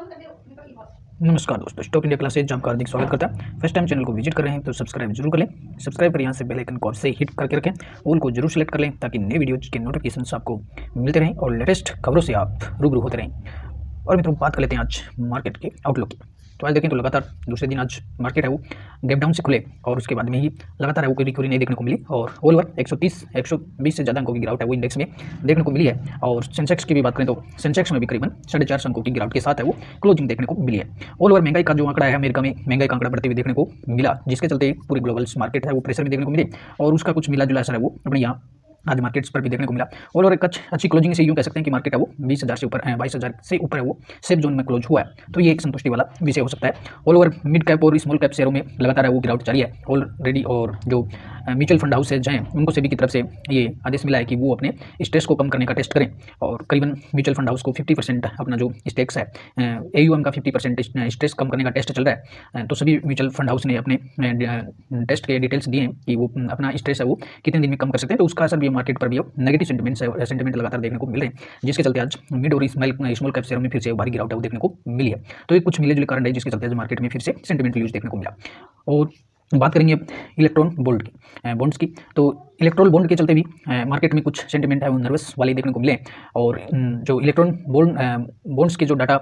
नमस्कार दोस्तों, stock India classes में आपका हार्दिक स्वागत करता है। फर्स्ट टाइम चैनल को विजिट कर रहे हैं तो सब्सक्राइब जरूर कर लें। सब्सक्राइब कर यहाँ से बेल आइकन को से हिट करके रखें, ऑल को जरूर सेलेक्ट कर लें ताकि नए वीडियोज के नोटिफिकेशन आपको मिलते रहें और लेटेस्ट खबरों से आप रूबरू होते रहें। और मित्रों, बात कर लेते हैं आज मार्केट के आउटलुक की। तो आज देखें तो लगातार दूसरे दिन आज मार्केट है वो गैप डाउन से खुले और उसके बाद में ही लगातार है वो कोई रिकवरी नहीं देखने को मिली और ऑल ओवर 130-120 से ज़्यादा अंकों की गिरावट है वो इंडेक्स में देखने को मिली है। और सेंसेक्स की भी बात करें तो सेंसेक्स में भी करीबन 4.5 अंकों की गिरावट के साथ है वो क्लोजिंग देखने को मिली है। ऑल ओवर महंगाई का जो आंकड़ा है अमेरिका में महंगाई का आंकड़ा बढ़ते हुए देखने को मिला, जिसके चलते पूरी ग्लोबल मार्केट है वो प्रेशर में देखने को मिले और उसका कुछ मिला जुला असर है वो अपने यहाँ आज मार्केट्स पर भी देखने को मिला। और एक अच्छी क्लोजिंग से यूँ कह सकते हैं कि मार्केट है वो 20,000 से ऊपर 22,000 से ऊपर है वो सेफ जोन में क्लोज हुआ है, तो ये एक संतुष्टि वाला विषय हो सकता है। ऑल ओवर मिड कैप और स्मॉल कैप शेयरों में लगातार है वो गिरावट जारी है ऑलरेडी। और जो म्यूचुअल फंड हाउसेज हैं उनको सेबी की तरफ से ये आदेश मिला है कि वो अपने स्ट्रेस को कम करने का टेस्ट करें और करीबन म्यूचुअल फंड हाउस को 50% अपना जो स्टेक्स है AUM का 50% स्ट्रेस कम करने का टेस्ट चल रहा है। तो सभी म्यूचुअल फंड हाउस ने अपने टेस्ट के डिटेल्स दिए हैं कि वो अपना स्ट्रेस है वो कितने दिन में कम कर सकते हैं। तो उसका असर भी मार्केट पर भी नेगेटिव सेंटिमेंट लगातार देखने को मिल रहे हैं, जिसके चलते आज मिड और स्मॉल कैप शेयरों में फिर से भारी गिरावट है वो देखने को मिली है। तो ये कुछ मिले जुले कारण है जिसके चलते आज मार्केट में फिर से सेंटिमेंटल न्यूज देखने को मिला। और बात करेंगे इलेक्ट्रॉन बॉन्ड्स की, तो इलेक्ट्रॉन बॉन्ड के चलते भी मार्केट में कुछ सेंटिमेंट है वो नर्वस वाले देखने को मिले। और जो इलेक्ट्रॉन बॉन्ड्स के जो data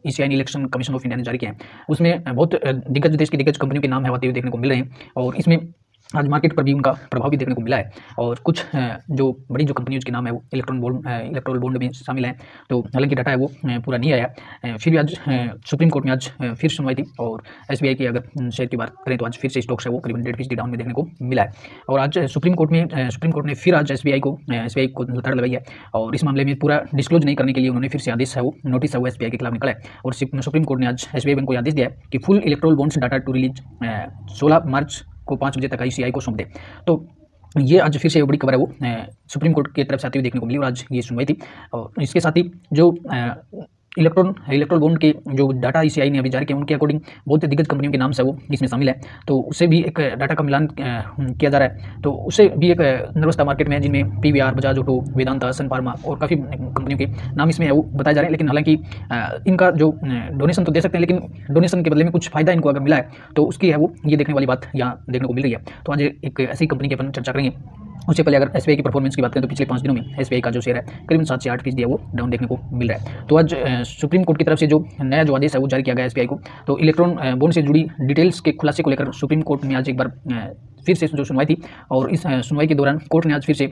ECI election commission of India ने जारी किया है उसमें बहुत देश की दिग्गज कंपनियों के नाम है आते हुए देखने को मिल रहे हैं और इसमें आज मार्केट पर भी उनका प्रभाव भी देखने को मिला है। और कुछ जो बड़ी जो कंपनियों के नाम है वो इलेक्ट्रॉल बॉन्ड में शामिल हैं। तो हालांकि डाटा है वो पूरा नहीं आया, फिर भी आज सुप्रीम कोर्ट में आज फिर सुनवाई थी और SBI की अगर शेयर की बात करें तो आज फिर से स्टॉक्स है वो करीबन 1.5% डाउन में देखने को मिला है। और आज सुप्रीम कोर्ट ने फिर आज SBI को लताड़ लगाई है और इस मामले में पूरा डिस्क्लोज नहीं करने के लिए उन्होंने फिर से आदेश है वो नोटिस है वो SBI के खिलाफ निकला है। और सुप्रीम कोर्ट ने आज SBI बैंक को आदेश दिया है कि full electoral bonds data to release 16 मार्च को 5 बजे तक ICI को सौंप दे। तो ये आज फिर से बड़ी खबर है वो सुप्रीम कोर्ट की तरफ से आती हुई देखने को मिली और आज ये सुनवाई थी। और इसके साथ ही जो इलेक्ट्रोल बॉन्ड के जो डाटा ICI ने अभी जारी किया उनके अकॉर्डिंग बहुत दिग्गज कंपनियों के नाम से वो इसमें शामिल है, तो उससे भी एक डाटा का मिलान किया जा रहा है। तो उससे भी एक नर्वसता मार्केट में है जिनमें PVR, बजाज ऑटो, वेदांता, सन फार्मा और काफ़ी कंपनियों के नाम इसमें है वो बताए जा रहे हैं। लेकिन हालांकि इनका जो डोनेशन तो दे सकते हैं, लेकिन डोनेशन के बदले में कुछ फायदा इनको अगर मिला है तो उसकी है वो ये देखने वाली बात यहाँ देखने को मिल रही है। तो आज एक ऐसी कंपनी की अपन चर्चा करेंगे। उससे पहले अगर SBI की परफॉर्मेंस की बात करें तो पिछले 5 दिनों में SBI का जो शेयर है करीबन 7 से 8% है वो डाउन देखने को मिल रहा है। तो आज सुप्रीम कोर्ट की तरफ से जो नया जो आदेश है वो जारी किया गया SBI को, तो इलेक्ट्रॉन बॉन्ड से जुड़ी डिटेल्स के खुलासे को लेकर सुप्रीम कोर्ट में आज एक बार फिर से जो सुनवाई थी और इस सुनवाई के दौरान कोर्ट ने आज फिर से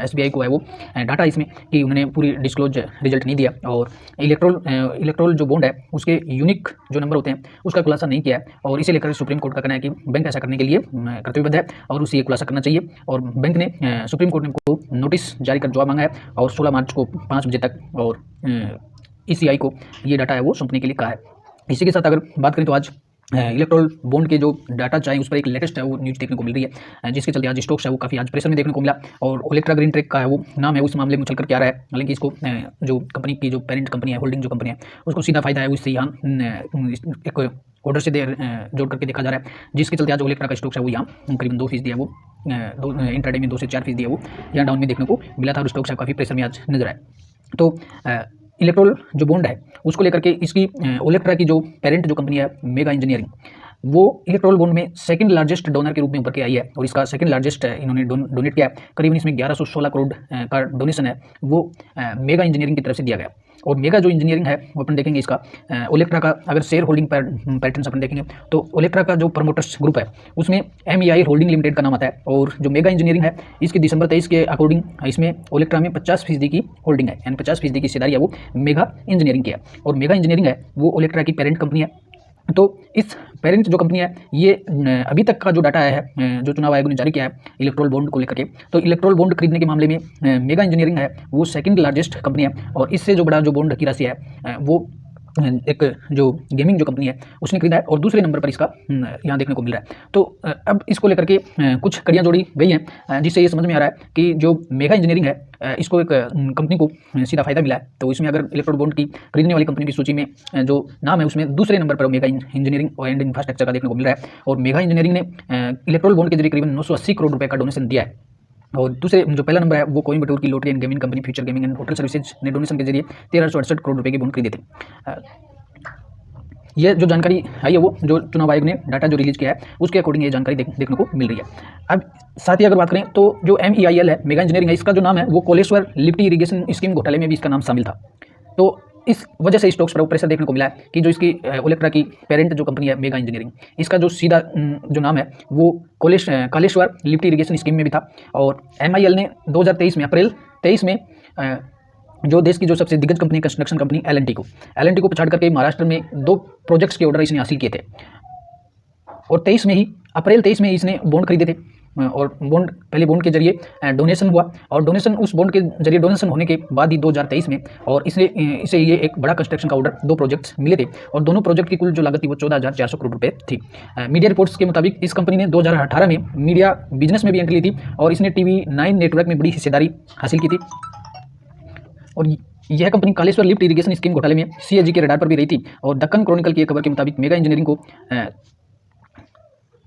SBI को है वो डाटा इसमें कि उन्होंने पूरी डिस्क्लोज रिजल्ट नहीं दिया और इलेक्ट्रोल जो बॉन्ड है उसके यूनिक जो नंबर होते हैं उसका खुलासा नहीं किया है। और इसे लेकर सुप्रीम कोर्ट का कहना है कि बैंक ऐसा करने के लिए कर्तव्यबद्ध है और उसे खुलासा करना चाहिए। और बैंक ने सुप्रीम कोर्ट ने को नोटिस जारी कर जवाब मांगा है और 16 मार्च को 5 बजे तक और ECI को ये डाटा है वो सौंपने के लिए कहा है। इसी के साथ अगर बात करें तो आज इलेक्ट्रोल बॉन्ड के जो डाटा चाहिए उस पर एक लेटेस्ट है वो न्यूज़ देखने को मिल रही है, जिसके चलते आज स्टॉक्स है वो काफ़ी आज प्रेशर में देखने को मिला। और ओलेक्ट्रा ग्रीन टेक का है वो नाम है उस मामले में चल कर क्या रहा है, हालांकि इसको जो कंपनी की जो पेरेंट कंपनी है, होल्डिंग जो कंपनी है, उसको सीधा फायदा है उससे यहाँ एक ऑर्डर से जोड़ करके देखा जा रहा है, जिसके चलते आज ओलेक्ट्रा का स्टॉक्स है वो यहाँ करीबन 2% है वो इंट्राडे में 2 से 4% है वो यहाँ डाउन में देखने को मिला था और स्टॉक्स काफ़ी प्रेशर में आज नजर आए। तो इलेक्ट्रोल जो बॉन्ड है उसको लेकर के इसकी ओलेक्ट्रा की जो पेरेंट जो कंपनी है मेगा इंजीनियरिंग, वो इलेक्ट्रोल बॉन्ड में सेकंड लार्जेस्ट डोनर के रूप में उभर के आई है और इसका सेकंड लार्जेस्ट इन्होंने डोनेट किया है। करीबन इसमें 1116 करोड़ का डोनेशन है वो मेगा इंजीनियरिंग की तरफ से दिया गया। और मेगा जो इंजीनियरिंग है वो अपन देखेंगे इसका ओलेक्ट्रा का अगर शेयर होल्डिंग पैटर्न अपन देखेंगे तो ओलेक्ट्रा का जो प्रमोटर्स ग्रुप है उसमें MEI होल्डिंग लिमिटेड का नाम आता है। और जो मेगा इंजीनियरिंग है इसकी दिसंबर 23 के अकॉर्डिंग इसमें ओलेक्ट्रा में 50% की होल्डिंग है, यानी 50% की हिस्सेदारी है वो मेगा इंजीनियरिंग की है। और मेगा इंजीनियरिंग है वो ओलेक्ट्रा की पेरेंट कंपनी है। तो इस पेरेंट जो कंपनी है ये अभी तक का जो डाटा है जो चुनाव आयोग ने जारी किया है इलेक्ट्रोल बॉन्ड को लेकर के, तो इलेक्ट्रोल बॉन्ड खरीदने के मामले में मेगा इंजीनियरिंग है वो सेकंड लार्जेस्ट कंपनी है। और इससे जो बड़ा जो बॉन्ड की राशि है वो एक जो गेमिंग जो कंपनी है उसने खरीदा है और दूसरे नंबर पर इसका यहाँ देखने को मिल रहा है। तो अब इसको लेकर के कुछ कड़ियाँ जोड़ी गई हैं जिससे ये समझ में आ रहा है कि जो मेगा इंजीनियरिंग है इसको एक कंपनी को सीधा फायदा मिला है। तो इसमें अगर इलेक्ट्रोल बॉन्ड की खरीदने वाली कंपनी की सूची में जो नाम है उसमें दूसरे नंबर पर मेगा इंजीनियरिंग एंड इंफ्रास्ट्रक्चर का देखने को मिल रहा है। और मेगा इंजीनियरिंग ने इलेक्ट्रोल बॉन्ड के जरिए करीबन 980 करोड़ रुपये का डोनेशन दिया है। और दूसरे जो पहला नंबर है वो कोइंबटूर की lottery and gaming company future gaming and hotel services ने डोनेशन के जरिए 1368 करोड़ रुपए की बॉन्ड खरीदे थे। ये जो जानकारी आई है वो जो चुनाव आयोग ने डाटा जो रिलीज किया है उसके अकॉर्डिंग ये जानकारी देखने को मिल रही है। अब साथ ही अगर बात करें तो जो MEIL है, मेगा इंजीनियरिंग है, इसका जो नाम है वो कोलेश्वर लिफ्ट इरिगेशन स्कीम घोटाले में भी इसका नाम शामिल था। तो इस वजह से स्टॉक्स पर प्रेशर देखने को मिला है कि जो इसकी ओलेक्ट्रा की पेरेंट जो कंपनी है मेगा इंजीनियरिंग, इसका जो सीधा जो नाम है वो कालेश्वर लिफ्ट इरिगेशन स्कीम में भी था। और MIL ने 2023 में अप्रैल 23 में जो देश की जो सबसे दिग्गज कंपनी कंस्ट्रक्शन कंपनी LNT को पछाड़ करके महाराष्ट्र में 2 प्रोजेक्ट्स के ऑर्डर इसने हासिल किए थे। और 23 में ही अप्रैल 23 में इसने बॉन्ड खरीदे थे और पहले बॉन्ड के जरिए डोनेशन हुआ और उस बॉन्ड के जरिए डोनेशन होने के बाद ही 2023 में और इसे ये एक बड़ा कंस्ट्रक्शन का ऑर्डर 2 प्रोजेक्ट्स मिले थे और दोनों प्रोजेक्ट की कुल जो लागत थी वो 14,400 करोड़ रुपए थी। मीडिया रिपोर्ट्स के मुताबिक इस कंपनी ने 2018 में मीडिया बिजनेस में भी एंट्री ली थी और इसने TV9 नेटवर्क में बड़ी हिस्सेदारी हासिल की थी। और यह company Kaleshwar lift irrigation scheme घोटाले में CAG के रडार पर भी रही थी। और दक्कन क्रॉनिकल की एक खबर के मुताबिक मेगा इंजीनियरिंग को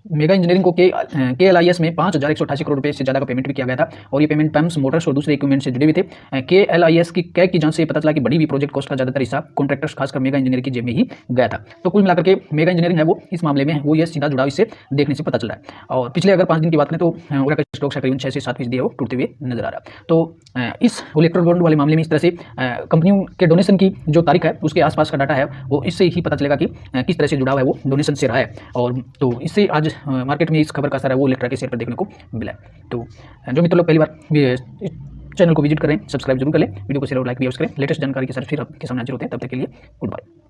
KLIS में 5,188 करोड़ रुपए से ज़्यादा का पेमेंट भी किया गया था और ये पेमेंट पंप्स, मोटर्स और दूसरे इक्विपमेंट से जुड़े हुए थे। KLIS की कैग की जांच से पता चला कि बड़ी हुई प्रोजेक्ट कॉस्ट का ज़्यादातर हिस्सा कॉन्ट्रैक्टर्स खासकर मेगा इंजीनियरिंग की जेब में ही गया था। तो कुल मिलाकर के मेगा इंजीनियरिंग है वो इस मामले में वो ये सीधा जुड़ाव इससे देखने से पता चल रहा है। और पिछले अगर 5 दिन की बात करें तो ओरा का स्टॉक करीबन 6 से 7% है वो टूटते हुए नजर आ रहा है। तो इस इलेक्ट्रॉन बॉन्ड वाले मामले में इस तरह से कंपनियों के डोनेशन की जो तारीख है उसके आसपास का डाटा है वो इससे ही पता चलेगा कि किस तरह से जुड़ाव है वो डोनेशन से रहा है। और तो इससे आज मार्केट में इस खबर का असर है वो इलेक्ट्रा के शेयर पर देखने को मिला है। तो जो मित्र लोग पहली बार चैनल को विजिट करें, सब्सक्राइब जरूर करें, वीडियो को शेयर और लाइक भी अवश्य करें। लेटेस्ट जानकारी के साथ फिर आपके सामने हाजिर होते हैं, तब तक के लिए गुड बाय।